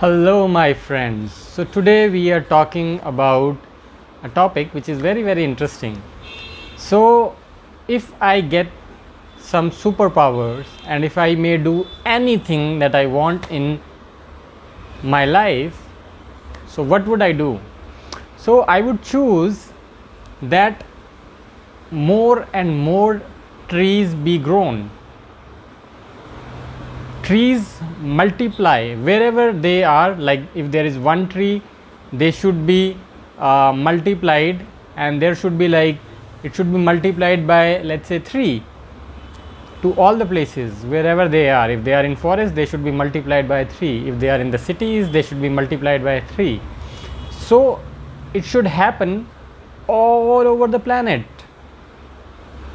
Hello, my friends. So, today we are talking about a topic which is very interesting. So, if I get some superpowers and if I may do anything that I want in my life, so what would I do? So, I would choose that more and more trees be grown. Trees multiply wherever they are. Like if there is one tree, they should be multiplied, and there should be like it should be multiplied by, let's say, 3 to all the places wherever they are. If they are in forest, they should be multiplied by 3. If they are in the cities, they should be multiplied by 3. So it should happen all over the planet.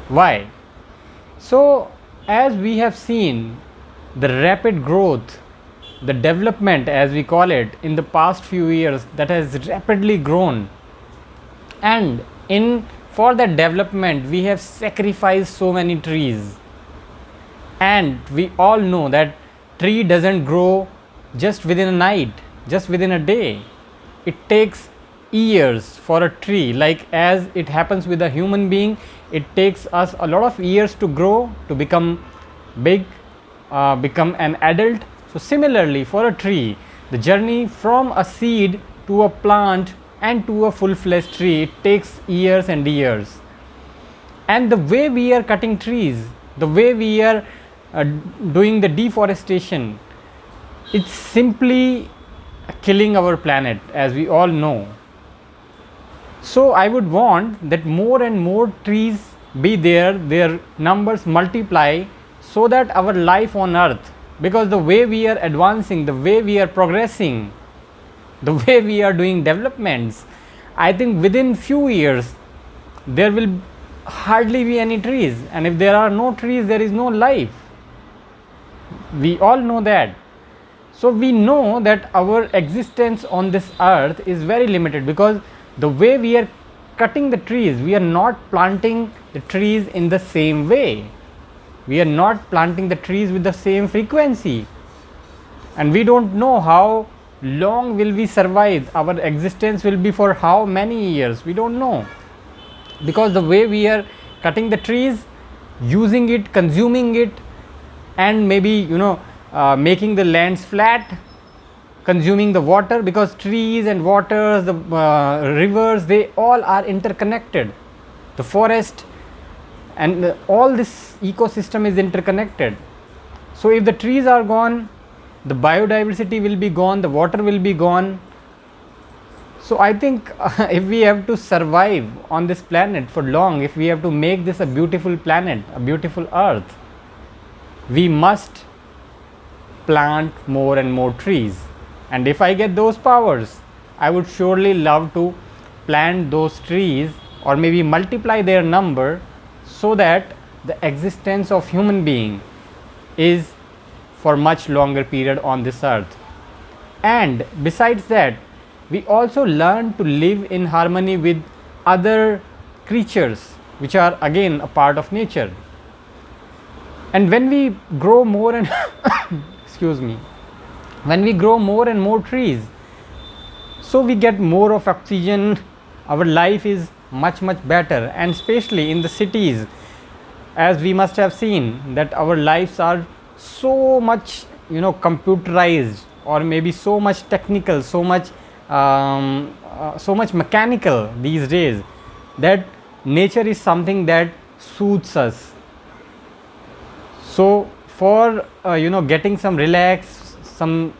Why? So as we have seen, the rapid growth, the development as we call it, in the past few years, that has rapidly grown, and in for that development we have sacrificed so many trees. And we all know that tree doesn't grow just within a night, just within a day. It takes years for a tree. Like as it happens with a human being, it takes us a lot of years to grow, to become big, become an adult. So similarly, for a tree, the journey from a seed to a plant and to a full-fledged tree, it takes years and years. And the way we are cutting trees, the way we are doing the deforestation, it's simply killing our planet, as we all know. So I would want that more and more trees be there, their numbers multiply, so that our life on earth, because the way we are advancing, the way we are progressing, the way we are doing developments, I think within few years there will hardly be any trees, and if there are no trees, there is no life. We all know that. So we know that our existence on this earth is very limited, because the way we are cutting the trees, we are not planting the trees in the same way. We are not planting the trees with the same frequency, and we don't know how long will we survive. Our existence will be for how many years, we don't know, because the way we are cutting the trees, using it, consuming it, and maybe making the lands flat, consuming the water, because trees and waters, the rivers, they all are interconnected. The forest and all this ecosystem is interconnected. So if the trees are gone, the biodiversity will be gone, the water will be gone. So I think if we have to survive on this planet for long, if we have to make this a beautiful planet, a beautiful earth, we must plant more and more trees. And if I get those powers, I would surely love to plant those trees, or maybe multiply their number, so that the existence of human being is for much longer period on this earth. And besides that, we also learn to live in harmony with other creatures, which are again a part of nature. And when we grow more and excuse me, when we grow more and more trees, so we get more of oxygen, our life is much better. And especially in the cities, as we must have seen that our lives are so much computerized, or maybe so much technical, so much mechanical these days, that nature is something that suits us. So for getting some relax, some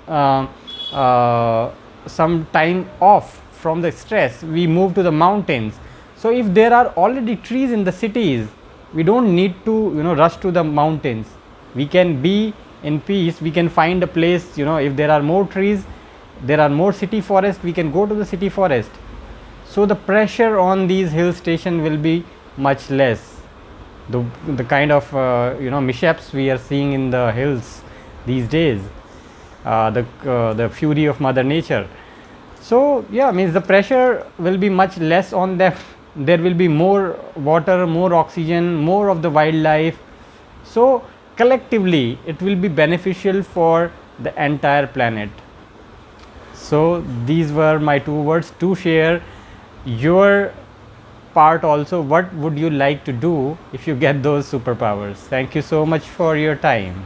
time off from the stress, we move to the mountains. So if there are already trees in the cities, we don't need to rush to the mountains. We can be in peace. We can find a place, if there are more trees, there are more city forest, we can go to the city forest. So the pressure on these hill stations will be much less. The kind of mishaps we are seeing in the hills these days, the fury of mother nature. So yeah, means the pressure will be much less on them. There will be more water, more oxygen, more of the wildlife. So collectively it will be beneficial for the entire planet. So these were my 2 words to share your part also. What would you like to do if you get those superpowers? Thank you so much for your time.